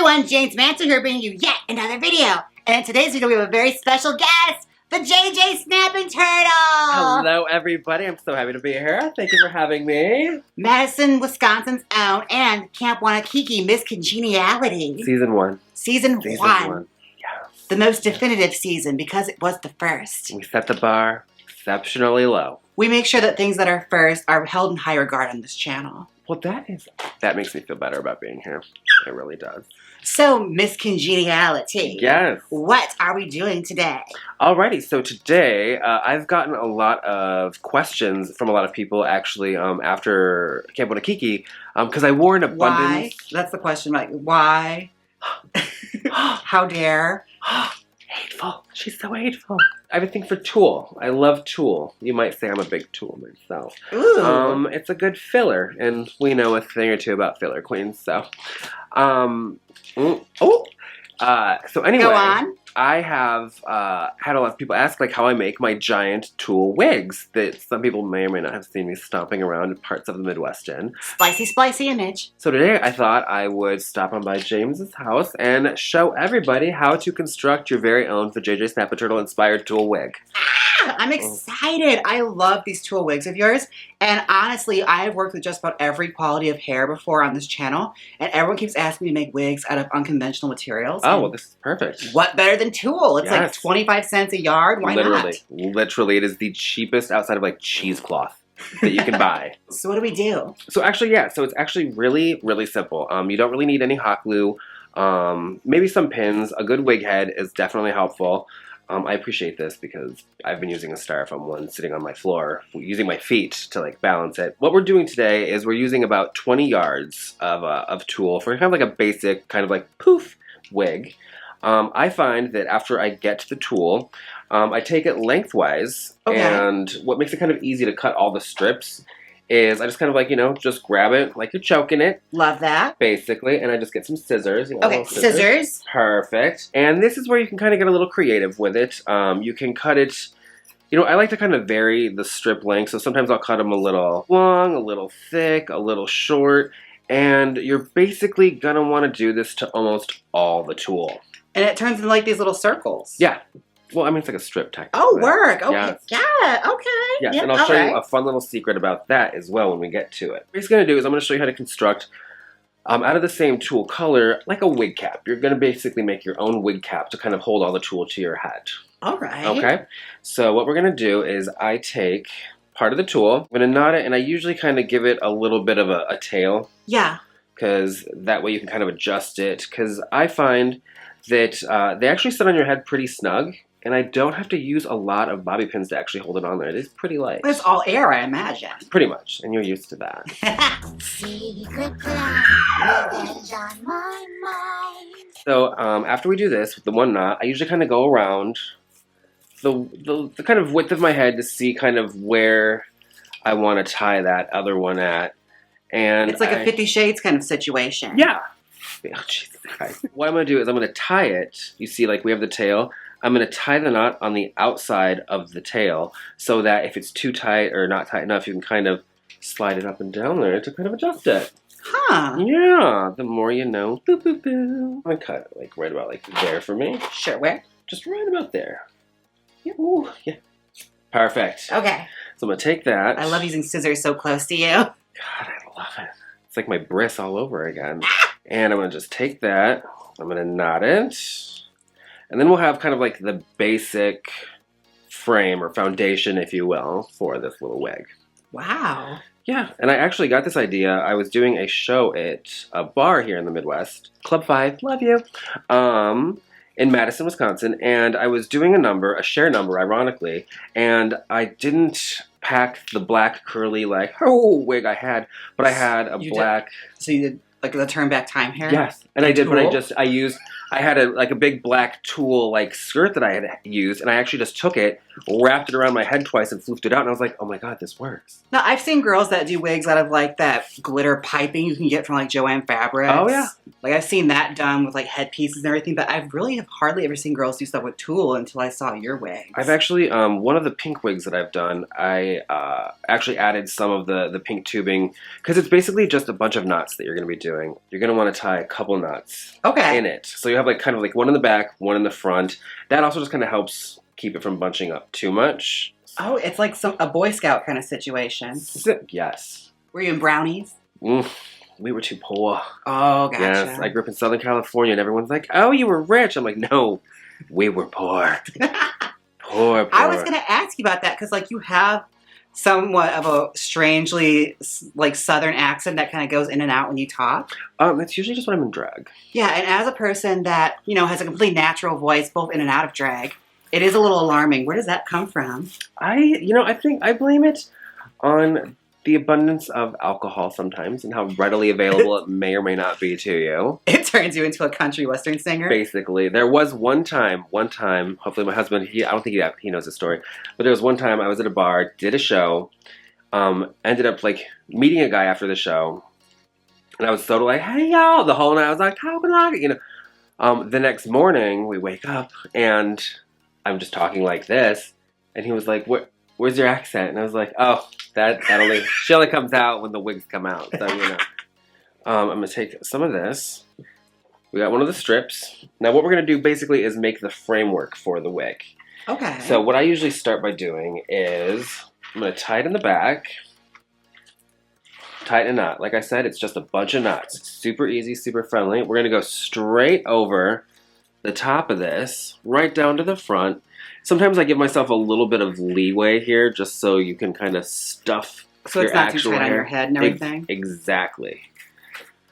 everyone, Jaymes Mansfield here bringing you yet another video. And in today's video we have a very special guest, Vajay Jay Snappinturtle! Hello everybody, I'm so happy to be here. Thank you for having me. Madison, Wisconsin's own and Camp Wanakiki Miss Congeniality. Season 1. Season 1. Yes. The most definitive season because it was the first. We set the bar exceptionally low. We make sure that things that are first are held in high regard on this channel. Well, that makes me feel better about being here. It really does. So, Miss Congeniality. Yes. What are we doing today? Alrighty, so today I've gotten a lot of questions from a lot of people actually after Camp Wanakiki because I wore an abundance. Why? That's the question, like, why? How dare? Hateful. She's so hateful. I have a thing for tulle. I love tulle. You might say I'm a big tulle myself. Ooh. It's a good filler, and we know a thing or two about filler queens, so. So anyway. Go on. I have had a lot of people ask like how I make my giant tulle wigs that some people may or may not have seen me stomping around in parts of the Midwest in. Splicey image. So today I thought I would stop on by James's house and show everybody how to construct your very own Vajay Jay Snappinturtle inspired tulle wig. I'm excited. I love these tulle wigs of yours. And honestly, I've worked with just about every quality of hair before on this channel. And everyone keeps asking me to make wigs out of unconventional materials. Oh, well, this is perfect. What better than tulle? It's like 25 cents a yard. Why not? Literally, it is the cheapest outside of like cheesecloth that you can buy. So what do we do? So actually, yeah. So it's actually really, really simple. You don't really need any hot glue. Maybe some pins. A good wig head is definitely helpful. I appreciate this because I've been using a styrofoam one sitting on my floor, using my feet to like balance it. What we're doing today is we're using about 20 yards of tulle for kind of like a basic kind of like poof wig. I find that after I get the tulle, I take it lengthwise, and what makes it kind of easy to cut all the strips is I just kind of like, you know, just grab it like you're choking it. Love that. Basically, and I just get some scissors. You know, okay, scissors. Perfect. And this is where you can kind of get a little creative with it. You can cut it, you know, I like to kind of vary the strip length, so sometimes I'll cut them a little long, a little thick, a little short, and you're basically gonna want to do this to almost all the tulle. And it turns into like these little circles. Yeah. Well, I mean, it's like a strip technically. Oh, work. Okay. Yes. Yeah. Okay. Yes, yep. And I'll show you a fun little secret about that as well when we get to it. What he's going to do is I'm going to show you how to construct, out of the same tulle color, like a wig cap. You're going to basically make your own wig cap to kind of hold all the tulle to your head. All right. Okay. So what we're going to do is I take part of the tulle, I'm going to knot it, and I usually kind of give it a little bit of a tail. Yeah. Because that way you can kind of adjust it. Because I find that they actually sit on your head pretty snug. And I don't have to use a lot of bobby pins to actually hold it on there. It is pretty light. It's all air, I imagine. Pretty much, and you're used to that. Secret plan, revenge on my mind. So after we do this with the one knot, I usually kind of go around the kind of width of my head to see kind of where I want to tie that other one at. And it's like a 50 Shades kind of situation. Yeah. Oh, Jesus Christ. What I'm going to do is I'm going to tie it. You see, like we have the tail. I'm going to tie the knot on the outside of the tail so that if it's too tight or not tight enough, you can kind of slide it up and down there to kind of adjust it. Huh. Yeah. The more you know. Boo, boo, boo. I cut it like right about like there for me. Sure. Where? Just right about there. Yeah. Ooh, yeah. Perfect. Okay. So I'm going to take that. I love using scissors so close to you. God, I love it. It's like my bris all over again. And I'm going to just take that. I'm going to knot it. And then we'll have kind of like the basic frame or foundation, if you will, for this little wig. Wow. Yeah, and I actually got this idea. I was doing a show at a bar here in the Midwest, Club 5, love you, in Madison, Wisconsin, and I was doing a share number, ironically, and I didn't pack the black curly, like, wig I had, but I had a black... So you did, like, the turn back time hair? Yes, and I did, but I used I had a big black tulle like skirt that I had used, and I actually just took it, wrapped it around my head twice, and floofed it out. And I was like, oh my god, this works. Now, I've seen girls that do wigs out of like that glitter piping you can get from like Joanne Fabrics. Oh yeah. Like I've seen that done with like headpieces and everything, but I really have hardly ever seen girls do stuff with tulle until I saw your wigs. I've actually, one of the pink wigs that I've done, I actually added some of the pink tubing, because it's basically just a bunch of knots that you're going to be doing. You're going to want to tie a couple knots in it. So you have like kind of like one in the back, one in the front. That also just kind of helps keep it from bunching up too much. Oh, it's like a Boy Scout kind of situation. Yes. Were you in brownies? We were too poor. Oh, gotcha. Yes, I grew up in Southern California, and everyone's like, oh, you were rich. I'm like, no, we were poor. Poor. I was going to ask you about that, because like you have somewhat of a strangely like Southern accent that kind of goes in and out when you talk. It's usually just when I'm in drag. Yeah, and as a person that, you know, has a completely natural voice both in and out of drag, it is a little alarming. Where does that come from? I think I blame it on the abundance of alcohol sometimes and how readily available it may or may not be to you. It turns you into a country western singer. Basically. There was one time, hopefully my husband, I don't think he knows the story, but there was one time I was at a bar, did a show, ended up like meeting a guy after the show, and I was so like, hey y'all, the whole night I was like, the next morning we wake up and I'm just talking like this, and he was like, where's your accent? And I was like, oh, she only comes out when the wigs come out. So, you know. I'm going to take some of this. We got one of the strips. Now what we're going to do basically is make the framework for the wig. Okay. So what I usually start by doing is I'm going to tie it in the back. Tighten a knot. Like I said, it's just a bunch of knots. It's super easy, super friendly. We're going to go straight over the top of this, right down to the front. Sometimes I give myself a little bit of leeway here just so you can kind of stuff so it's not too tight on your head and everything? Exactly.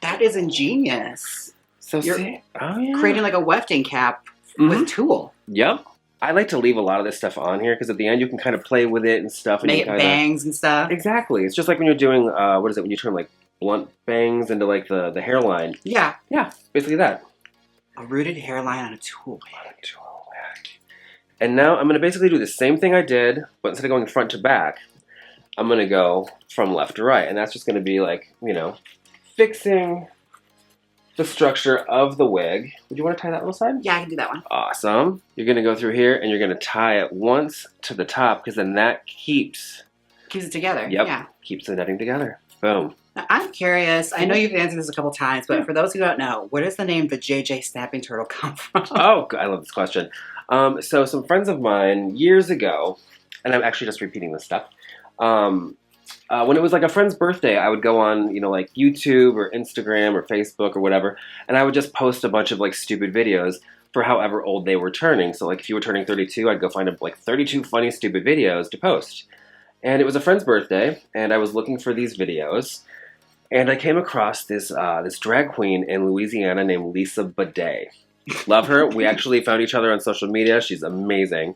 That is ingenious. So you're creating like a wefting cap with tulle. Yep. I like to leave a lot of this stuff on here because at the end you can kind of play with it and stuff. And make it bangs and stuff. Exactly. It's just like when you're doing, when you turn like blunt bangs into like the hairline. Yeah. Yeah, basically that. A rooted hairline on a tulle wig. And now I'm going to basically do the same thing I did, but instead of going front to back, I'm going to go from left to right. And that's just going to be like, fixing the structure of the wig. Would you want to tie that little side? Yeah, I can do that one. Awesome. You're going to go through here and you're going to tie it once to the top because then that keeps it together. Yep. Yeah. Keeps the netting together. Boom. Now, I'm curious. I know you've answered this a couple times, but for those who don't know, where does the name Vajay Jay Snappinturtle come from? Oh, I love this question. So some friends of mine years ago, and I'm actually just repeating this stuff. When it was like a friend's birthday, I would go on, like YouTube or Instagram or Facebook or whatever, and I would just post a bunch of like stupid videos for however old they were turning. So like if you were turning 32, I'd go find like 32 funny stupid videos to post. And it was a friend's birthday, and I was looking for these videos, and I came across this drag queen in Louisiana named Lisa Bidet. Love her. We actually found each other on social media. She's amazing.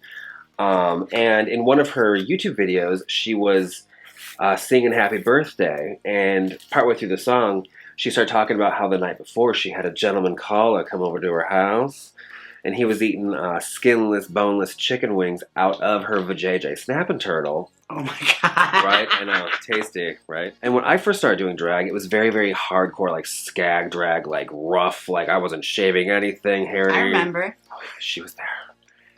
And in one of her YouTube videos, she was singing Happy Birthday, and partway through the song, she started talking about how the night before she had a gentleman caller come over to her house, and he was eating skinless, boneless chicken wings out of her Vajay Jay Snappinturtle. Oh my god. Right? I know. Tasty, right? And when I first started doing drag, it was very, very hardcore, like skag drag, like rough, like I wasn't shaving anything, hairy. I remember. Oh, yeah, she was there.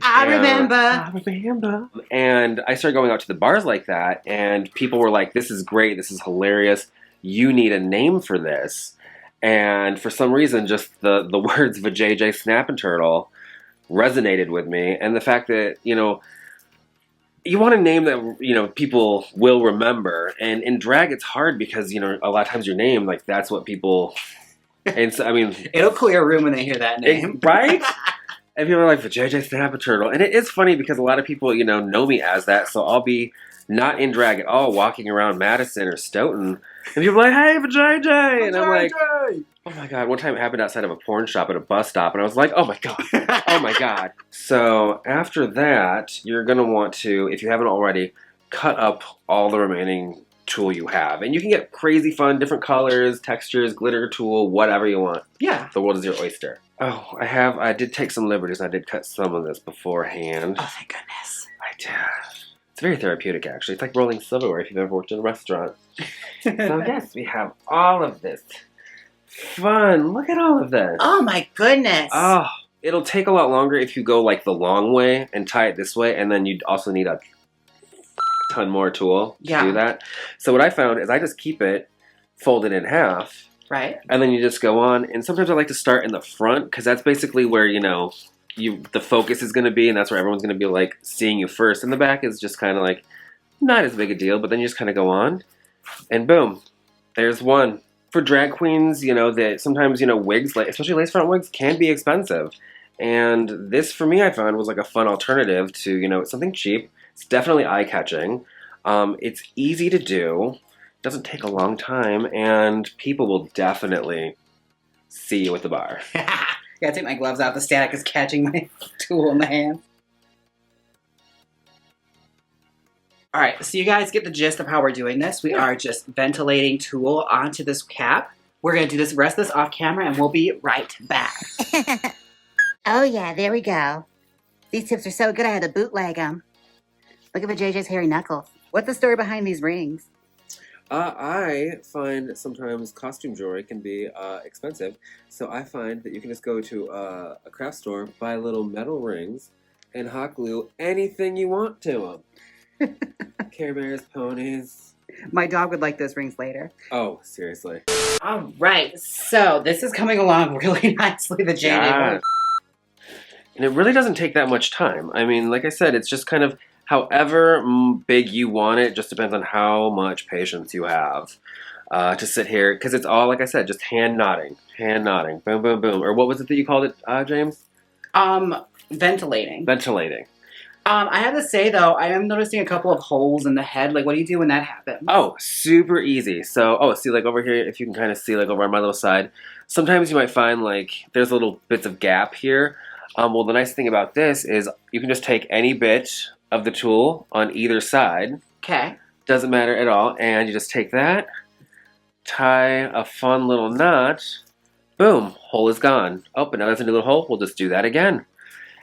I remember. And I started going out to the bars like that, and people were like, this is great, this is hilarious, you need a name for this. And for some reason, just the words Vajay Jay Snappinturtle resonated with me, and the fact that, you want a name that, people will remember, and in drag it's hard because, a lot of times your name, like, that's what people, and so, I mean... It'll clear a room when they hear that name. Right? And people are like, Vajay Jay Snappinturtle. And it is funny because a lot of people, know me as that, so I'll be not in drag at all, walking around Madison or Stoughton, and people are like, hey, Vajay Jay! And I'm like, oh my god, one time it happened outside of a porn shop at a bus stop, and I was like, oh my god, oh my god. So after that, you're going to want to, if you haven't already, cut up all the remaining tool you have. And you can get crazy fun, different colors, textures, glitter tool, whatever you want. Yeah. The world is your oyster. Oh, I did take some liberties. I did cut some of this beforehand. Oh, thank goodness. I did. It's very therapeutic, actually. It's like rolling silverware if you've ever worked in a restaurant. So yes, we have all of this. Fun. Look at all of this. Oh my goodness. Oh, it'll take a lot longer if you go like the long way and tie it this way, and then you'd also need a ton more tool to do that. So what I found is I just keep it folded in half. Right. And then you just go on, and sometimes I like to start in the front because that's basically where, you know, the focus is going to be, and that's where everyone's going to be like seeing you first. And the back is just kind of like not as big a deal, but then you just kind of go on, and boom, there's one. For drag queens, you know, that sometimes, you know, wigs, like especially lace front wigs, can be expensive. And this, for me, I found was like a fun alternative to, you know, it's something cheap. It's definitely eye-catching. It's easy to do. Doesn't take a long time, and people will definitely see you at the bar. Gotta take my gloves out. The static is catching my tool in the hand. Alright, so you guys get the gist of how we're doing this. We are just ventilating tulle onto this cap. We're gonna do this rest of this off camera, and we'll be right back. Oh yeah, there we go. These tips are so good I had to bootleg them. Look at Vajay Jay's hairy knuckles. What's the story behind these rings? I find sometimes costume jewelry can be expensive, so I find that you can just go to a craft store, buy little metal rings, and hot glue anything you want to them. Care Bears, ponies. My dog would like those rings later. Oh, seriously. Alright, so this is coming along really nicely, the J. Yeah. And it really doesn't take that much time. I mean, like I said, it's just kind of however big you want it, just depends on how much patience you have to sit here. Because it's all, like I said, just hand knotting. Hand knotting. Boom, boom, boom. Or what was it that you called it, James? Ventilating. Ventilating. I have to say, though, I am noticing a couple of holes in the head. Like, what do you do when that happens? Oh, super easy. So, see, like, over here, if you can kind of see, like, over on my little side, sometimes you might find, like, there's little bits of gap here. Well, the nice thing about this is you can just take any bit of the tool on either side. Okay. Doesn't matter at all. And you just take that, tie a fun little knot, boom, hole is gone. Oh, but now there's a new little hole. We'll just do that again.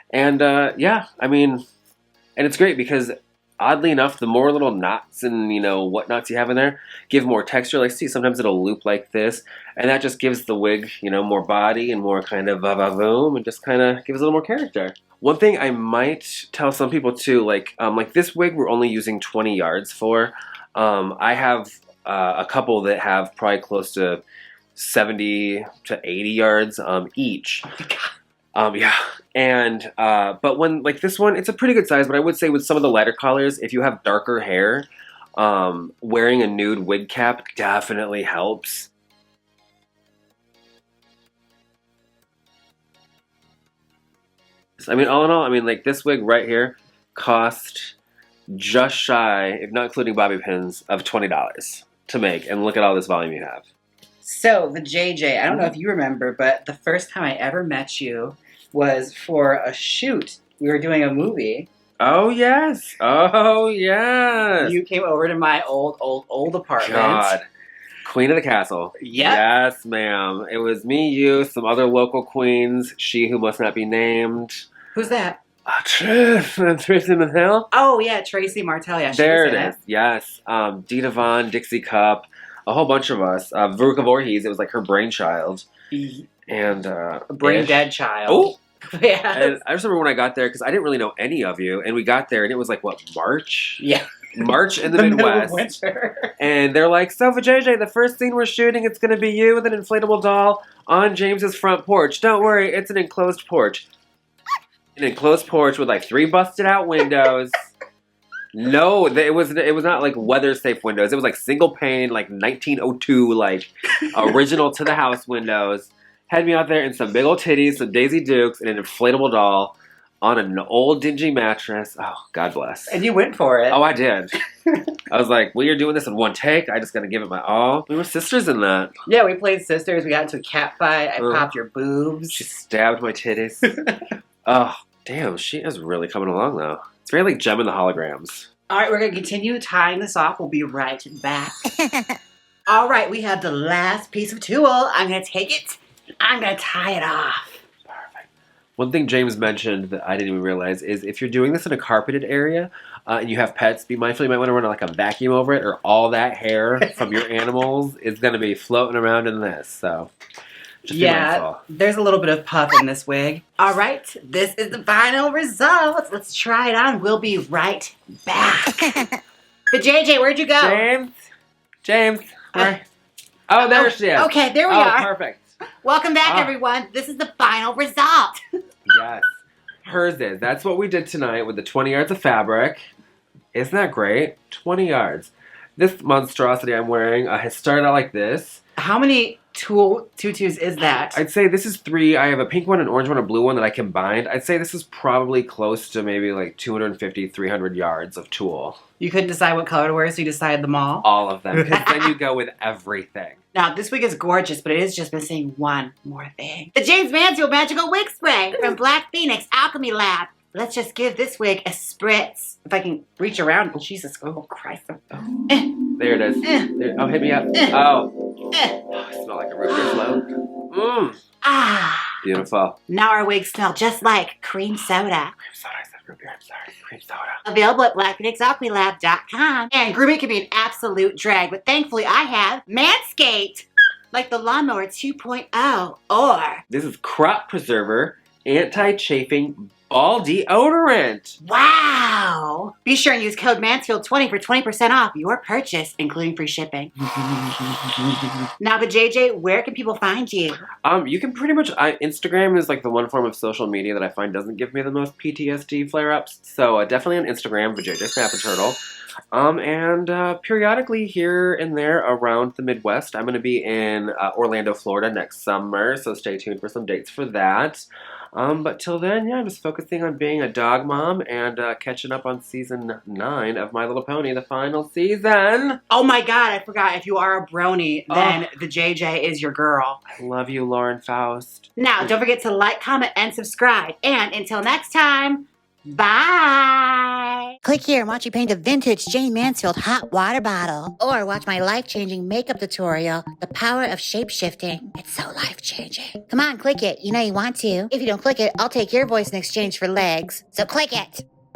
And, yeah, I mean... And it's great because, oddly enough, the more little knots and, you know, what knots you have in there give more texture. Like, see, sometimes it'll loop like this. And that just gives the wig, you know, more body and more kind of va-va-voom and just kind of gives a little more character. One thing I might tell some people, too, like this wig we're only using 20 yards for. I have a couple that have probably close to 70 to 80 yards each. Oh my God. Yeah. And, but when, like this one, it's a pretty good size, but I would say with some of the lighter colors, if you have darker hair, wearing a nude wig cap definitely helps. I mean, all in all, I mean, like this wig right here cost just shy, if not including bobby pins, of $20 to make. And look at all this volume you have. So, the JJ, I don't know if you remember, but the first time I ever met you was for a shoot. We were doing a movie. Oh, yes. Oh, yes. You came over to my old apartment. God. Queen of the castle. Yep. Yes, ma'am. It was me, you, some other local queens, she who must not be named. Who's that? Tracy Martell. Oh, yeah, Tracy Martell. Yeah, there it is. Yes. Dita Vaughn, Dixie Cup, a whole bunch of us. Veruca Voorhees, it was like her brainchild. And brain dead child. Oh. Yeah. And I just remember when I got there, because I didn't really know any of you, and we got there, and it was like, what, March? Yeah. March in the middle of Midwest. winter. And they're like, so Vajay Jay, the first scene we're shooting, it's going to be you with an inflatable doll on James's front porch. Don't worry, it's an enclosed porch. An enclosed porch with like 3 busted out windows. No, it was not like weather safe windows. It was like single pane, like 1902, like original to the house windows. Had me out there in some big old titties, some Daisy Dukes, and an inflatable doll on an old dingy mattress. Oh, God bless. And you went for it. Oh, I did. I was like, well, you're doing this in one take. I just got to give it my all. We were sisters in that. Yeah, we played sisters. We got into a cat fight. I popped your boobs. She stabbed my titties. Oh, damn. She is really coming along, though. It's very like Gem and the Holograms. All right, we're going to continue tying this off. We'll be right back. All right, we have the last piece of tulle. I'm going to take it. I'm going to tie it off. Perfect. One thing James mentioned that I didn't even realize is if you're doing this in a carpeted area and you have pets, be mindful you might want to run like a vacuum over it, or all that hair from your animals is going to be floating around in this. So just be mindful. There's a little bit of puff in this wig. All right, this is the final result. Let's try it on. We'll be right back. The JJ, where'd you go? James, where? Oh, there she is. Okay, there we are. Perfect. Welcome back, everyone. This is the final result. Yes. Hers is. That's what we did tonight with the 20 yards of fabric. Isn't that great? 20 yards. This monstrosity I'm wearing has started out like this. How many tutus is that? I'd say this is 3. I have a pink one, an orange one, a blue one that I combined. I'd say this is probably close to maybe like 250, 300 yards of tulle. You couldn't decide what color to wear, so you decided them all? All of them. Because then you go with everything. Now, this wig is gorgeous, but it is just missing one more thing. The Jaymes Mansfield Magical Wig Spray from Black Phoenix Alchemy Lab. Let's just give this wig a spritz. If I can reach around. Oh, Jesus. Oh, Christ. Oh. There it is. There. Oh, hit me up. Oh, I smell like a root beer float. Mmm. Ah. Beautiful. Now our wigs smell just like cream soda. Cream soda. I said root beer. I'm sorry. Cream soda. Available at blackphoenixalchemylab.com. And grooming can be an absolute drag, but thankfully I have Manscaped, like the Lawnmower 2.0, or this is Crop Preserver Anti-Chafing Ball Deodorant. Wow! Be sure and use code Mansfield20 for 20% off your purchase, including free shipping. Now, but JJ, where can people find you? You can pretty much, Instagram is like the one form of social media that I find doesn't give me the most PTSD flare-ups. So definitely on Instagram, Vajay Jay Snappinturtle. And periodically here and there around the Midwest. I'm going to be in Orlando, Florida next summer, so stay tuned for some dates for that. But till then, yeah, I'm just focusing on being a dog mom and catching up on season 9 of My Little Pony, the final season. Oh my God, I forgot. If you are a brony, then the JJ is your girl. I love you, Lauren Faust. Now, don't forget to like, comment, and subscribe. And until next time, bye! Click here and watch me paint a vintage Jaymes Mansfield hot water bottle. Or watch my life-changing makeup tutorial, The Power of Shapeshifting. It's so life-changing. Come on, click it. You know you want to. If you don't click it, I'll take your voice in exchange for legs. So click it!